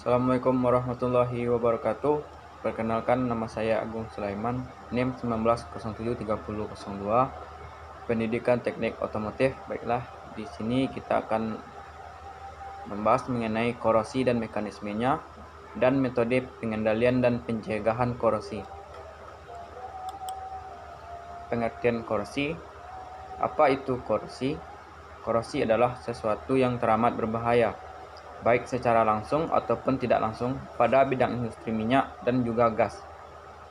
Assalamualaikum warahmatullahi wabarakatuh. Perkenalkan, nama saya Agung Sulaiman, NIM 19073002, Pendidikan Teknik Otomotif. Baiklah, di sini kita akan membahas mengenai korosi dan mekanismenya dan metode pengendalian dan pencegahan korosi. Pengertian korosi. Apa itu korosi? Korosi adalah sesuatu yang teramat berbahaya, baik secara langsung ataupun tidak langsung pada bidang industri minyak dan juga gas.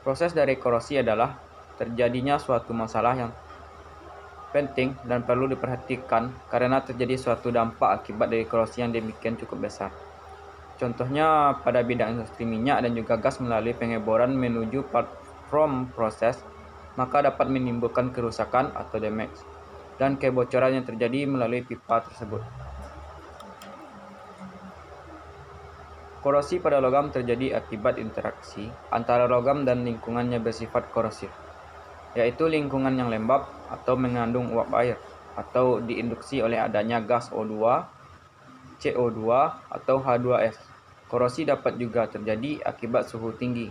Proses dari korosi adalah terjadinya suatu masalah yang penting dan perlu diperhatikan karena terjadi suatu dampak akibat dari korosi yang demikian cukup besar. Contohnya pada bidang industri minyak dan juga gas melalui pengeboran menuju platform proses, maka dapat menimbulkan kerusakan atau damage dan kebocoran yang terjadi melalui pipa tersebut. Korosi pada logam terjadi akibat interaksi antara logam dan lingkungannya bersifat korosif, yaitu lingkungan yang lembab atau mengandung uap air, atau diinduksi oleh adanya gas O2, CO2, atau H2S. Korosi dapat juga terjadi akibat suhu tinggi.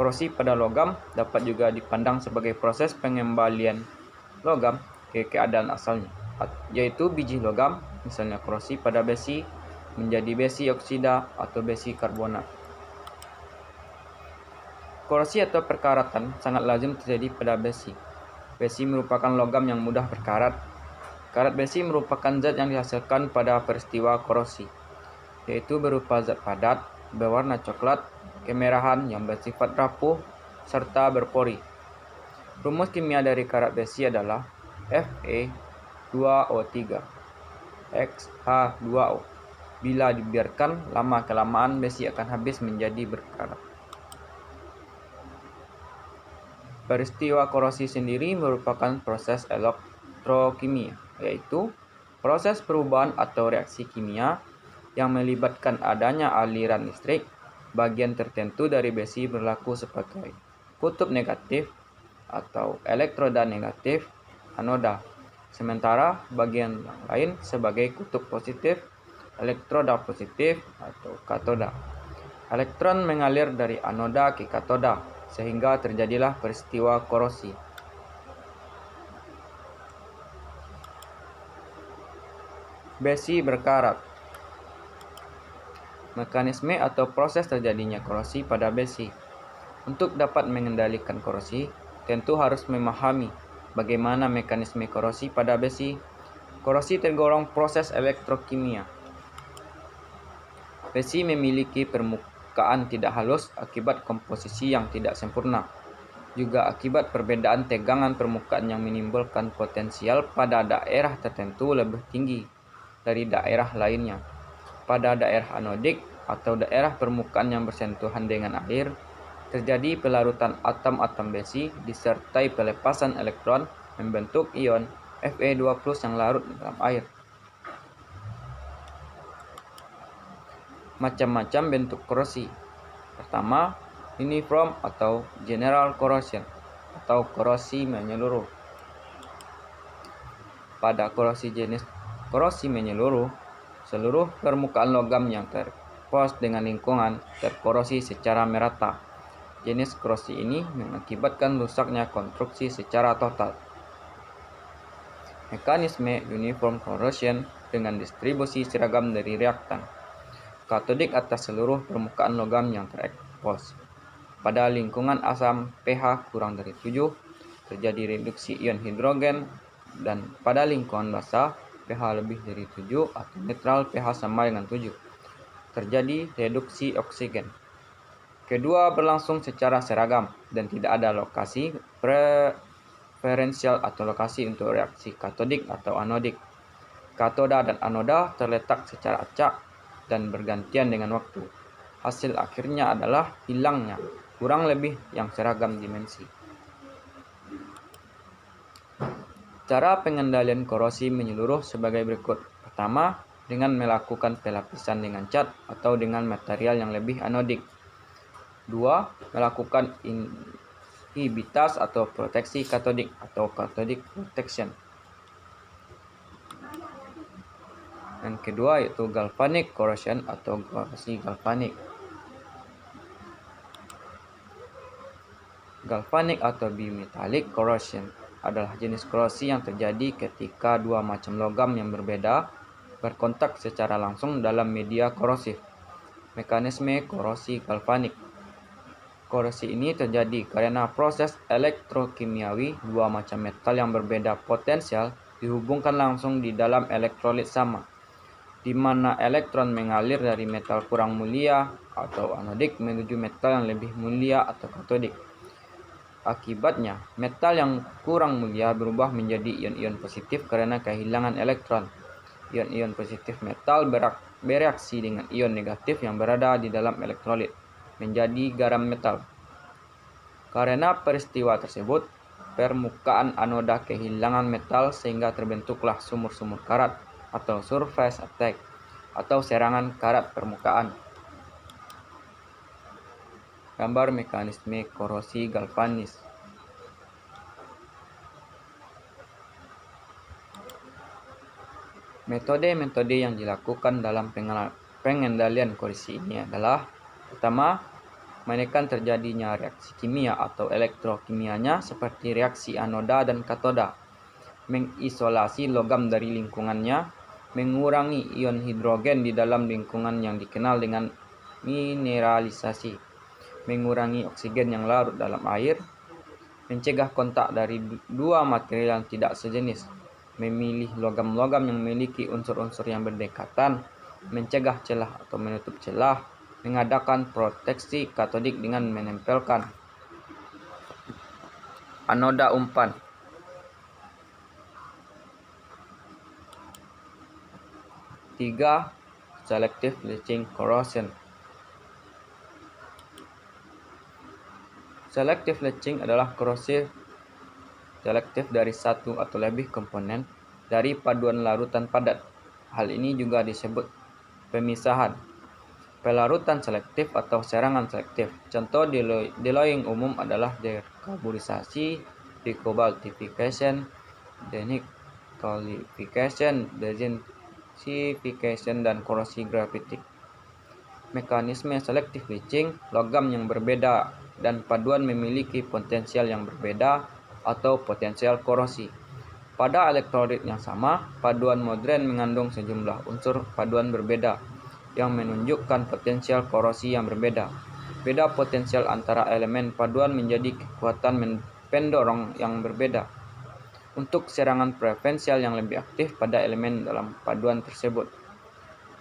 Korosi pada logam dapat juga dipandang sebagai proses pengembalian logam ke keadaan asalnya, yaitu biji logam, misalnya korosi pada besi, menjadi besi oksida atau besi karbonat. Korosi atau perkaratan sangat lazim terjadi pada besi. Besi merupakan logam yang mudah berkarat. Karat besi merupakan zat yang dihasilkan pada peristiwa korosi, yaitu berupa zat padat, berwarna coklat, kemerahan yang bersifat rapuh, serta berpori. Rumus kimia dari karat besi adalah Fe2O3 XH2O. Bila dibiarkan lama-kelamaan, besi akan habis menjadi berkarat. Peristiwa korosi sendiri merupakan proses elektrokimia, yaitu proses perubahan atau reaksi kimia yang melibatkan adanya aliran listrik. Bagian tertentu dari besi berlaku sebagai kutub negatif atau elektroda negatif, anoda, sementara bagian yang lain sebagai kutub positif, elektroda positif atau katoda. Elektron mengalir dari anoda ke katoda sehingga terjadilah peristiwa korosi. Besi berkarat. Mekanisme atau proses terjadinya korosi pada besi. Untuk dapat mengendalikan korosi, tentu harus memahami bagaimana mekanisme korosi pada besi. Korosi tergolong proses elektrokimia. Besi memiliki permukaan tidak halus akibat komposisi yang tidak sempurna, juga akibat perbedaan tegangan permukaan yang menimbulkan potensial pada daerah tertentu lebih tinggi dari daerah lainnya. Pada daerah anodik atau daerah permukaan yang bersentuhan dengan air, terjadi pelarutan atom-atom besi disertai pelepasan elektron membentuk ion Fe2+ yang larut dalam air. Macam-macam bentuk korosi. Pertama, uniform atau general corrosion atau korosi menyeluruh. Pada korosi jenis korosi menyeluruh, seluruh permukaan logam yang terpos dengan lingkungan terkorosi secara merata. Jenis korosi ini mengakibatkan rusaknya konstruksi secara total. Mekanisme uniform corrosion dengan distribusi seragam dari reaktan katodik atas seluruh permukaan logam yang terekspos. Pada lingkungan asam pH kurang dari 7, terjadi reduksi ion hidrogen, dan pada lingkungan basah pH lebih dari 7 atau netral pH sama dengan 7, terjadi reduksi oksigen. Kedua berlangsung secara seragam dan tidak ada lokasi preferensial atau lokasi untuk reaksi katodik atau anodik. Katoda dan anoda terletak secara acak dan bergantian dengan waktu. Hasil akhirnya adalah hilangnya kurang lebih yang seragam dimensi. Cara pengendalian korosi menyeluruh sebagai berikut. Pertama, dengan melakukan pelapisan dengan cat atau dengan material yang lebih anodik. 2. Melakukan inhibitas atau proteksi katodik atau cathodic protection. Yang kedua yaitu galvanic corrosion atau korosi galvanik. Galvanic atau bimetallic corrosion adalah jenis korosi yang terjadi ketika dua macam logam yang berbeda berkontak secara langsung dalam media korosif. Mekanisme korosi galvanik. Korosi ini terjadi karena proses elektrokimiawi dua macam metal yang berbeda potensial dihubungkan langsung di dalam elektrolit sama, di mana elektron mengalir dari metal kurang mulia atau anodik menuju metal yang lebih mulia atau katodik. Akibatnya, metal yang kurang mulia berubah menjadi ion-ion positif karena kehilangan elektron. Ion-ion positif metal bereaksi dengan ion negatif yang berada di dalam elektrolit, menjadi garam metal. Karena peristiwa tersebut, permukaan anoda kehilangan metal sehingga terbentuklah sumur-sumur karat atau surface attack atau serangan karat permukaan. Gambar mekanisme korosi galvanis. Metode-metode yang dilakukan dalam pengendalian korosi ini adalah: pertama, menekan terjadinya reaksi kimia atau elektrokimianya seperti reaksi anoda dan katoda, mengisolasi logam dari lingkungannya, mengurangi ion hidrogen di dalam lingkungan yang dikenal dengan mineralisasi, mengurangi oksigen yang larut dalam air, mencegah kontak dari dua material yang tidak sejenis, memilih logam-logam yang memiliki unsur-unsur yang berdekatan, mencegah celah atau menutup celah, mengadakan proteksi katodik dengan menempelkan anoda umpan. Tiga, selective leaching corrosion. Selective leaching adalah korosi selektif dari satu atau lebih komponen dari paduan larutan padat. Hal ini juga disebut pemisahan, pelarutan selektif atau serangan selektif. Contoh deloying umum adalah dekarburisasi, decobaltification, denictolification, dezinsification, dan korosi grafitik. Mekanisme selective leaching, logam yang berbeda dan paduan memiliki potensial yang berbeda atau potensial korosi. Pada elektrolit yang sama, paduan modern mengandung sejumlah unsur paduan berbeda yang menunjukkan potensial korosi yang berbeda. Beda potensial antara elemen paduan menjadi kekuatan pendorong yang berbeda untuk serangan preferensial yang lebih aktif pada elemen dalam paduan tersebut.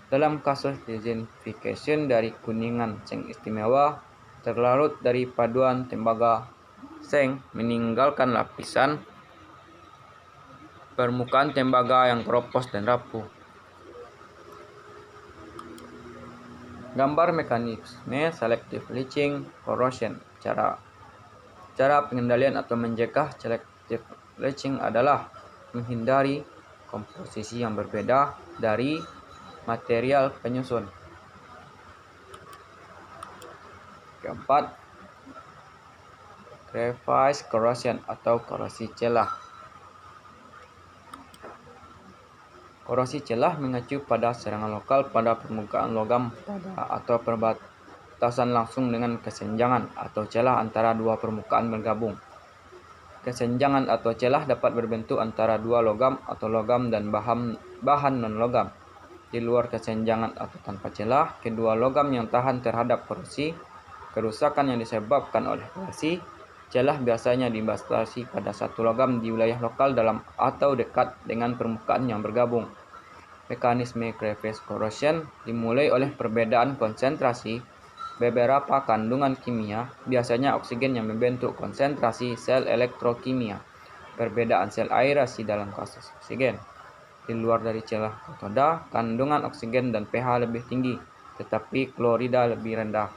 Dalam kasus dezinsification dari kuningan seng istimewa terlarut dari paduan tembaga seng meninggalkan lapisan permukaan tembaga yang keropos dan rapuh. Gambar mekanisme selective leaching corrosion. Cara pengendalian atau mencegah selective leaching adalah menghindari komposisi yang berbeda dari material penyusun. Keempat, crevice corrosion atau korosi celah. Korosi celah mengacu pada serangan lokal pada permukaan logam atau perbatasan langsung dengan kesenjangan atau celah antara dua permukaan bergabung. Kesenjangan atau celah dapat berbentuk antara dua logam atau logam dan bahan non-logam. Di luar kesenjangan atau tanpa celah, kedua logam yang tahan terhadap korosi, kerusakan yang disebabkan oleh korosi, celah biasanya dibatasi pada satu logam di wilayah lokal dalam atau dekat dengan permukaan yang bergabung. Mekanisme crevice corrosion dimulai oleh perbedaan konsentrasi beberapa kandungan kimia, biasanya oksigen yang membentuk konsentrasi sel elektrokimia, perbedaan sel aerasi dalam kasus oksigen. Di luar dari celah katoda, kandungan oksigen dan pH lebih tinggi, tetapi klorida lebih rendah.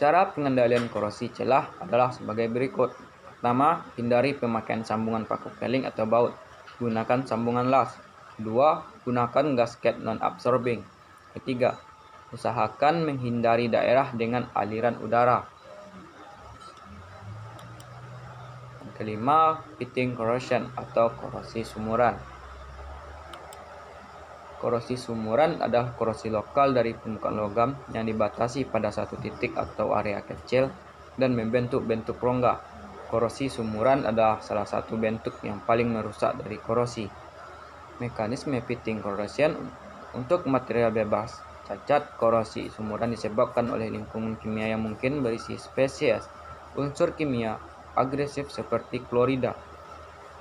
Cara pengendalian korosi celah adalah sebagai berikut. Pertama, hindari pemakaian sambungan paku keling atau baut. Gunakan sambungan las. Kedua, gunakan gasket non-absorbing. Ketiga, usahakan menghindari daerah dengan aliran udara. Kelima, pitting corrosion atau korosi sumuran. Korosi sumuran adalah korosi lokal dari permukaan logam yang dibatasi pada satu titik atau area kecil dan membentuk bentuk rongga. Korosi sumuran adalah salah satu bentuk yang paling merusak dari korosi. Mekanisme pitting corrosion untuk material bebas cacat. Korosi sumuran disebabkan oleh lingkungan kimia yang mungkin berisi spesies unsur kimia agresif seperti klorida.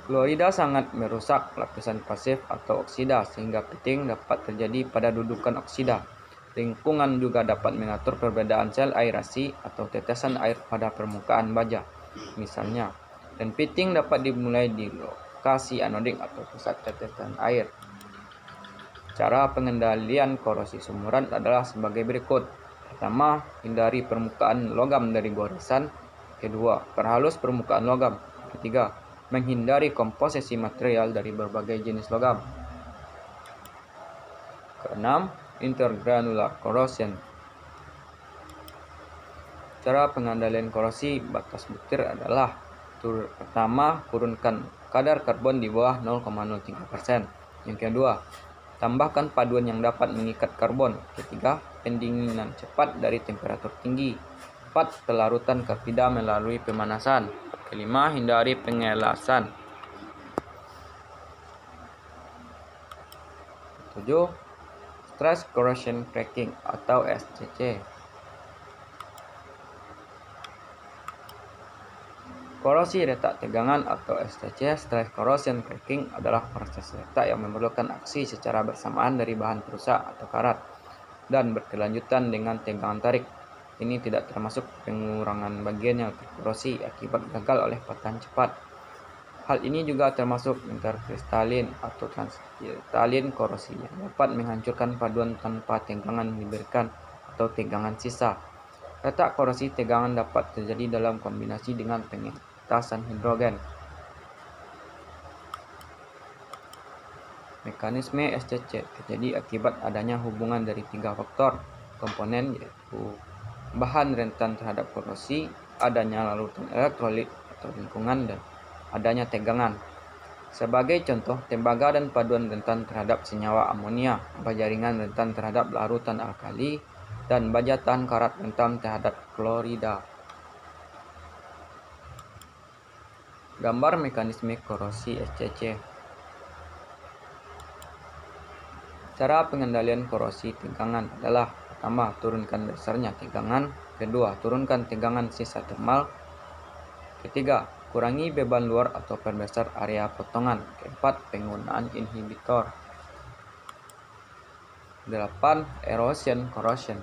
Klorida sangat merusak lapisan pasif atau oksida sehingga pitting dapat terjadi pada dudukan oksida. Lingkungan juga dapat mengatur perbedaan sel aerasi atau tetesan air pada permukaan baja, misalnya, dan pitting dapat dimulai di lokasi anodik atau pusat tetesan air. Cara pengendalian korosi sumuran adalah sebagai berikut. Pertama, hindari permukaan logam dari goresan. Kedua, perhalus permukaan logam. Ketiga, menghindari komposisi material dari berbagai jenis logam. Keenam, intergranular corrosion. Cara pengendalian korosi batas butir adalah: pertama, turunkan kadar karbon di bawah 0,03%. Yang kedua, tambahkan paduan yang dapat mengikat karbon. Ketiga, pendinginan cepat dari temperatur tinggi. 4. Pelarutan karpida melalui pemanasan. Kelima, hindari pengelasan. 7. Stress corrosion cracking atau SCC. Korosi retak tegangan atau SCC, stress corrosion cracking, adalah proses retak yang memerlukan aksi secara bersamaan dari bahan perusak atau karat dan berkelanjutan dengan tegangan tarik. Ini tidak termasuk pengurangan bagian yang terkorosi akibat gagal oleh patahan cepat. Hal ini juga termasuk interkristalin atau transkristalin korosi yang dapat menghancurkan paduan tanpa tegangan diberikan atau tegangan sisa. Retak korosi tegangan dapat terjadi dalam kombinasi dengan pengentasan hidrogen. Mekanisme SCC terjadi akibat adanya hubungan dari 3 faktor komponen, yaitu bahan rentan terhadap korosi, adanya larutan elektrolit atau lingkungan, dan adanya tegangan. Sebagai contoh, tembaga dan paduan rentan terhadap senyawa amonia, baja ringan rentan terhadap larutan alkali, dan baja tahan karat rentan terhadap klorida. Gambar mekanisme korosi SCC. Cara pengendalian korosi tegangan adalah: pertama, turunkan dasarnya tegangan. Kedua, turunkan tegangan sisa termal. Ketiga, kurangi beban luar atau perbesar area potongan. Keempat, penggunaan inhibitor. 8. Erosion corrosion.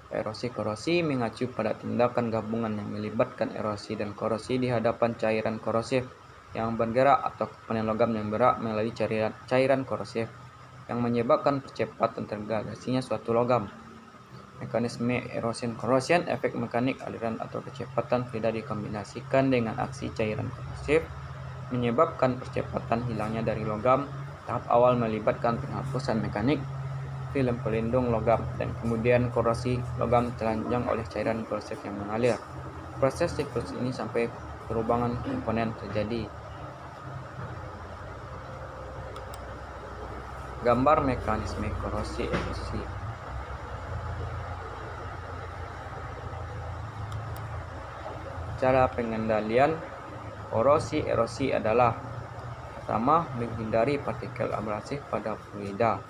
Erosi korosi mengacu pada tindakan gabungan yang melibatkan erosi dan korosi di hadapan cairan korosif yang bergerak atau komponen logam yang bergerak melalui cairan korosif yang menyebabkan percepatan tergagasinya suatu logam. Mekanisme erosion corrosion, efek mekanik aliran atau kecepatan fluida dikombinasikan dengan aksi cairan korosif menyebabkan percepatan hilangnya dari logam. Tahap awal melibatkan penghapusan mekanik film pelindung logam dan kemudian korosi logam telanjang oleh cairan korosif yang mengalir. Proses siklus ini sampai perubahan komponen terjadi. Gambar mekanisme korosi erosi. Cara pengendalian korosi erosi adalah: pertama, menghindari partikel abrasif pada fluida.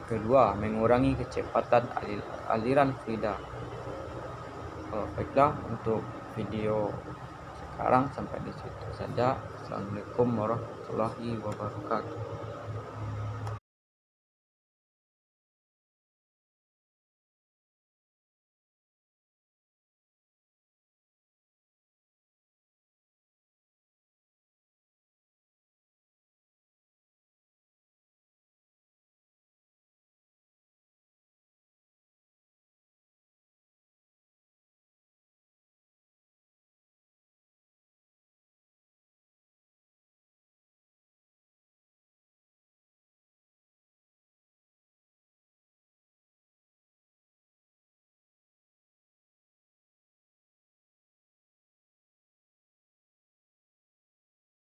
Kedua, mengurangi kecepatan aliran fluida. Baiklah, untuk video sekarang sampai di situ saja. Assalamualaikum warahmatullahi wabarakatuh.